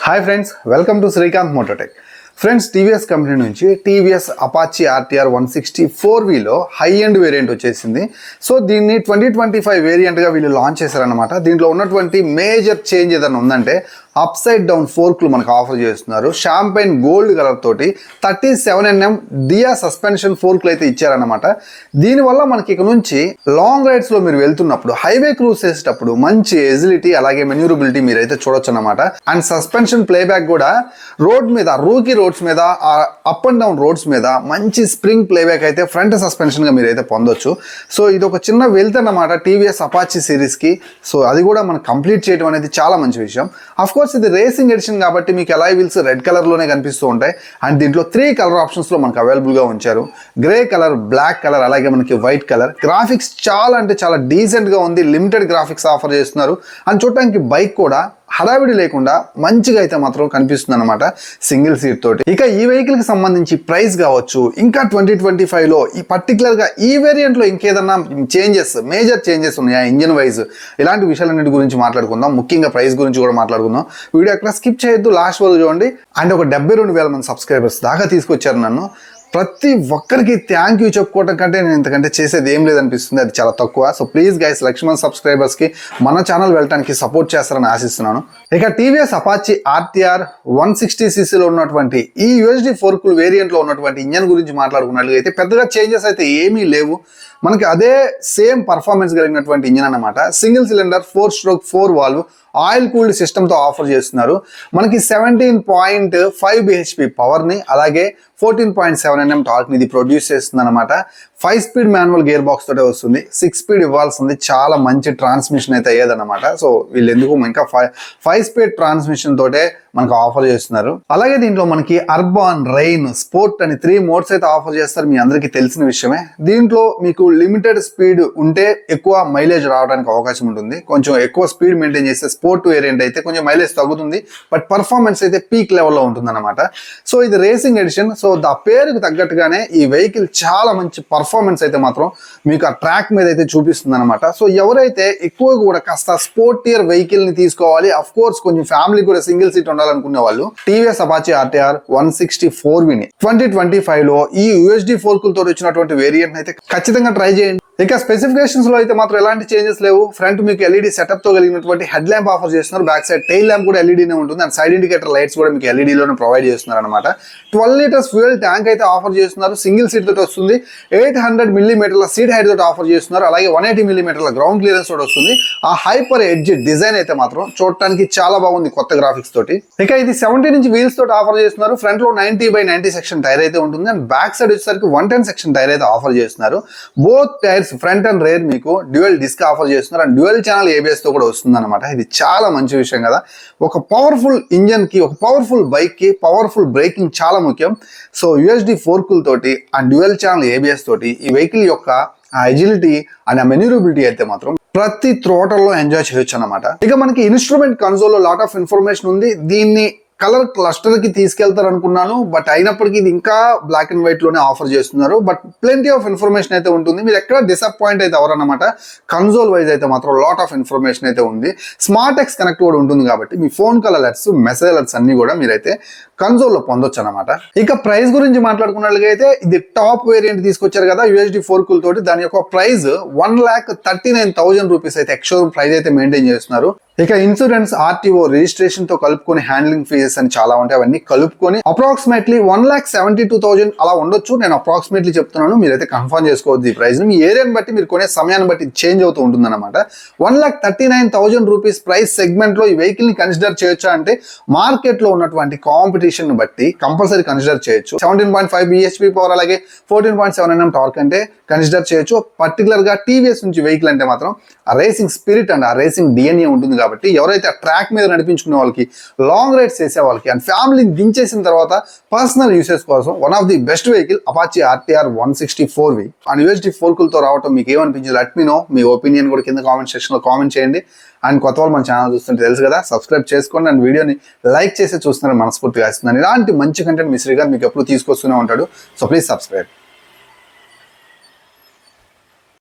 Hi friends, welcome to Srikanth Mototech. Friends, TVS company నుంచి TVS Apache RTR 160 high end variant వచ్చేసింది. So దీన్ని 2025 వేరియంట్గా వీళ్ళు launch చేశారనమాట. దీంట్లో ఉన్నటువంటి మేజర్ చేంజ్ ఏదైనా ఉందంటే అప్ సైడ్ డౌన్ ఫోర్క్లు మనకు ఆఫర్ చేస్తున్నారు. షాంపైన్ గోల్డ్ కలర్ తోటి 37mm డియా సస్పెన్షన్ ఫోర్క్లు అయితే ఇచ్చారనమాట. దీనివల్ల మనకి ఇక నుంచి లాంగ్ రైడ్స్లో మీరు వెళ్తున్నప్పుడు, హైవే క్రూజ్ చేసేటప్పుడు మంచి ఎజిలిటీ అలాగే మెన్యూరబిలిటీ మీరైతే చూడొచ్చు అనమాట. అండ్ సస్పెన్షన్ ప్లేబ్యాక్ కూడా రోడ్ మీద, రూకీ రోడ్స్ మీద, అప్ అండ్ డౌన్ రోడ్స్ మీద మంచి స్ప్రింగ్ ప్లేబ్యాక్ అయితే ఫ్రంట్ సస్పెన్షన్గా మీరైతే పొందొచ్చు. సో ఇది ఒక చిన్న వెల్త్ అన్నమాట టీవీఎస్ అపాచీ సిరీస్కి. సో అది కూడా మనం కంప్లీట్ చేయడం అనేది చాలా మంచి విషయం. అఫ్ కోర్స్ ఇది రేసింగ్ ఎడిషన్ కాబట్టి మీకు అలాయ్ వీల్స్ రెడ్ కలర్లోనే కనిపిస్తూ ఉంటాయి. అండ్ దీంట్లో 3 కలర్ ఆప్షన్స్లో మనకు అవైలబుల్గా ఉంచారు. గ్రే కలర్, బ్లాక్ కలర్, అలాగే మనకి వైట్ కలర్. గ్రాఫిక్స్ చాలా అంటే చాలా డీసెంట్గా ఉంది. లిమిటెడ్ గ్రాఫిక్స్ ఆఫర్ చేస్తున్నారు. అండ్ చూడటానికి బైక్ కూడా హడావిడి లేకుండా మంచిగా అయితే మాత్రం కనిపిస్తుంది అనమాట సింగిల్ సీట్ తోటి. ఇక ఈ వెహికల్ కి సంబంధించి ప్రైస్ కావచ్చు, ఇంకా 2025లో ఈ పర్టికులర్ గా ఈ వేరియంట్ లో ఇంకేదన్నా చేంజెస్, మేజర్ చేంజెస్ ఉన్నాయా ఇంజిన్ వైజ్, ఇలాంటి విషయాలన్నిటి గురించి మాట్లాడుకుందాం. ముఖ్యంగా ప్రైస్ గురించి కూడా మాట్లాడుకుందాం. వీడియో ఎక్కడ స్కిప్ చేయొద్దు, లాస్ట్ వరకు చూడండి. అండ్ ఒక 72,000 మంది సబ్స్క్రైబర్స్ దాకా తీసుకొచ్చారు నన్ను. ప్రతి ఒక్కరికి థ్యాంక్ యూ చెప్పుకోవటం కంటే నేను ఇంతకంటే చేసేది ఏం లేదనిపిస్తుంది. అది చాలా తక్కువ. సో ప్లీజ్ గైస్, లక్ష్మణ్ సబ్స్క్రైబర్స్కి మన ఛానల్ వెళ్ళడానికి సపోర్ట్ చేస్తారని ఆశిస్తున్నాను. ఇక టీవీఎస్ అపాచీ ఆర్టీఆర్ 160cc ఉన్నటువంటి ఈ యూఎస్డి ఫోర్కుల్ వేరియంట్లో ఉన్నటువంటి ఇంజన్ గురించి మాట్లాడుకున్నట్లయితే పెద్దగా చేంజెస్ అయితే ఏమీ లేవు. మనకి అదే సేమ్ పర్ఫార్మెన్స్ కలిగినటువంటి ఇంజన్ అన్నమాట. Single cylinder 4-stroke 4 valve oil cooled సిస్టమ్తో ఆఫర్ చేస్తున్నారు. మనకి 17.5 bhp పవర్ని అలాగే 14.7 Nm టార్క్ని ఇది ప్రొడ్యూస్ చేస్తుంది అనమాట. 5-speed మాన్యువల్ గేర్ బాక్స్ తోటే వస్తుంది. 6 speed ఇవ్వాల్సింది, చాలా మంచి ట్రాన్స్మిషన్ అయితే అయ్యేదన్నమాట. సో వీళ్ళు ఎందుకు ఇంకా 5-speed ట్రాన్స్మిషన్ తోటే మనకు ఆఫర్ చేస్తున్నారు. అలాగే దీంట్లో మనకి అర్బాన్, రైన్, స్పోర్ట్ అని 3 మోడ్స్ అయితే ఆఫర్ చేస్తారు. మీ అందరికీ తెలిసిన విషయమే. దీంట్లో మీకు లిమిటెడ్ స్పీడ్ ఉంటే ఎక్కువ మైలేజ్ రావడానికి అవకాశం ఉంటుంది. కొంచెం ఎక్కువ స్పీడ్ మెయింటైన్ చేస్తే స్పోర్ట్ వేరియంట్ అయితే కొంచెం మైలేజ్ తగ్గుతుంది, బట్ పర్ఫార్మెన్స్ అయితే పీక్ లెవెల్లో ఉంటుంది అనమాట. సో ఇది రేసింగ్ ఎడిషన్. సో ఆ పేరుకు తగ్గట్టుగానే ఈ వెహికల్ చాలా మంచి పర్ఫార్మెన్స్ అయితే మాత్రం మీకు ఆ ట్రాక్ మీద అయితే చూపిస్తుంది అనమాట. సో ఎవరైతే ఎక్కువ కూడా కాస్త స్పోర్టియర్ వెహికల్ ని తీసుకోవాలి, అఫ్ కోర్స్ కొంచెం ఫ్యామిలీ కూడా సింగిల్ సీట్ ఉండాలనుకునే వాళ్ళు టీవీఎస్ అపాచీ ఆర్టీఆర్ 160 2025లో ఈ యూఎస్డి ఫోర్కులతో వచ్చినటువంటి వేరియంట్ అయితే ఖచ్చితంగా ట్రై చేయండి. ఇక స్పెసిఫికేషన్స్ లో అయితే మాత్రం ఎలాంటి చేంజెస్ లేవు. ఫ్రంట్ మీకు ఎల్ఈడి సెటప్ తో కలిగినటువంటి హెడ్ ల్యాంప్ ఆఫర్ చేస్తున్నారు. బ్యాక్ సైడ్ టైల్ ల్యాంప్ కూడా ఎల్ఈడీనే ఉంటుంది. అండ్ సైడ్ ఇండికేటర్ లైట్స్ కూడా మీకు ఎల్ఈడీలోనే ప్రొవైడ్ చేస్తున్నారు అనమాట. 12 లీటర్స్ ఫ్యూయల్ ట్యాంక్ అయితే ఆఫర్ చేస్తున్నారు. సింగిల్ సీట్ తోటి వస్తుంది. 800mm సీట్ హైట్ తోటి ఆఫర్ చేస్తున్నారు. అలాగే 180mm గ్రౌండ్ క్లియరెన్స్ తోటి వస్తుంది. ఆ హైపర్ ఎడ్జ్ డిజైన్ అయితే మాత్రం చూడటానికి చాలా బాగుంది కొత్త గ్రాఫిక్స్ తోటి. ఇక ఇది 70 ఇంచ్ వీల్స్ తోటి ఆఫర్ చేస్తున్నారు. ఫ్రంట్ లో 90/90 సెక్షన్ టైర్ అయితే ఉంటుంది. అండ్ బ్యాక్ సైడ్ వచ్చేసరికి 110 సెక్షన్ టైర్ అయితే ఆఫర్ చేస్తున్నారు. Both tyres front and rare మీకు డ్యూయల్ డిస్క్ ఆఫర్ చేస్తున్నారు. అండ్ డ్యూయల్ ఛానల్ ఏబిఎస్ తో కూడా వస్తుంది అనమాట. ఇది చాలా మంచి విషయం కదా. ఒక పవర్ఫుల్ ఇంజన్ కి, ఒక పవర్ఫుల్ బైక్ కి పవర్ఫుల్ బ్రేకింగ్ చాలా ముఖ్యం. సో యూఎస్డి ఫోర్కుల్ తోటి అండ్ డ్యూయల్ ఛానల్ ఏబిఎస్ తోటి ఈ వెహికల్ యొక్క ఎజిలిటీ అండ్ ఆ మెన్యూరబిలిటీ అయితే మాత్రం ప్రతి త్రోటల్లో ఎంజాయ్ చేయొచ్చు అనమాట. ఇక మనకి ఇన్స్ట్రుమెంట్ కన్సోల్ లో లాట్ ఆఫ్ ఇన్ఫర్మేషన్ ఉంది. దీన్ని కలర్ క్లస్టర్ కి తీసుకెళ్తారు అనుకున్నాను, బట్ అయినప్పటికీ ఇది ఇంకా బ్లాక్ అండ్ వైట్ లోనే ఆఫర్ చేస్తున్నారు. బట్ ప్లెంటీ ఆఫ్ ఇన్ఫర్మేషన్ అయితే ఉంటుంది. మీరు ఎక్కడ డిసప్పాయింట్ అయితే అవరన్నమాట. కన్సోల్ వైజ్ అయితే మాత్రం లాట్ ఆఫ్ ఇన్ఫర్మేషన్ అయితే ఉంది. స్మార్ట్ ఎక్స్ కనెక్ట్ కూడా ఉంటుంది కాబట్టి మీ phone call alerts, message alerts అన్ని కూడా మీరైతే కన్సోల్లో పొందొచ్చు అనమాట. ఇక ప్రైస్ గురించి మాట్లాడుకున్నట్లయితే ఇది టాప్ వేరియంట్ తీసుకొచ్చారు కదా యూఎస్డి ఫోర్కుల్ తోటి. దాని యొక్క ప్రైస్ 1,39,000 రూపీస్ అయితే ఎక్స్షోరూమ్ ప్రైస్ అయితే మెయింటైన్ చేస్తున్నారు. ఇక ఇన్సూరెన్స్, ఆర్టీఓ, రిజిస్ట్రేషన్ తో కలుపుకొని హ్యాండ్లింగ్ ఫీజెస్ అని చాలా ఉంటాయి. అవన్నీ కలుపుకొని అప్రాక్సిమేట్లీ 1,72,000 అలా ఉండొచ్చు. నేను అప్రాక్సిమేట్లీ చెప్తున్నాను, మీరైతే కన్ఫర్మ్ చేసుకోవద్దు ఈ ప్రైస్. మీ ఏరియాని బట్టి, మీరు కొనే సమయాన్ని బట్టి చేంజ్ అవుతూ ఉంటుంది అనమాట. 1,39,000 రూపీస్ ప్రైస్ సెగ్మెంట్ లో ఈ వెహికల్ ని కన్సిడర్ చేయొచ్చా అంటే మార్కెట్ లో ఉన్నటువంటి కాంపిటీషన్ బట్టి కంపల్సరీ కన్సిడర్ చేయొచ్చు. 17.5 bhp పవర్ అలాగే 14.7 Nm టార్క్ అంటే కన్సిడర్ చేయొచ్చు. పర్టికులర్ గా టీవీఎస్ నుంచి వెహికల్ అంటే మాత్రం ఆ రేసింగ్ స్పిరిట్ అండ్ ఆ రేసింగ్ డిఎన్ఏ ఉంటుంది కాబట్టి ఎవరైతే ఆ ట్రాక్ మీద నడిపించుకునే వాళ్ళకి, లాంగ్ రైడ్స్ చేసే వాళ్ళకి అండ్ ఫ్యామిలీని దించేసిన తర్వాత పర్సనల్ యూసేజ్ కోసం one of the best vehicle Apache RTR 160 and USD ఫోర్కులతో రావటం మీకు ఏమనిపించింది లెట్ మీ నో. మీ ఒపీనియన్ కూడా కింద కామెంట్ సెక్షన్ లో కామెంట్ చేయండి. అండ్ కొత్త వాళ్ళు మన ఛానల్ చూస్తుంటే తెలుసు కదా, సబ్స్క్రైబ్ చేసుకోండి అండ్ వీడియోని లైక్ చేసి చూస్తున్నారని మనస్ఫూర్తిగా ఇస్తున్నాను. ఇలాంటి మంచి కంటెంట్ మీ శ్రీకాంత్ మీకు ఎప్పుడు తీసుకొస్తూనే ఉంటాడు. So please subscribe.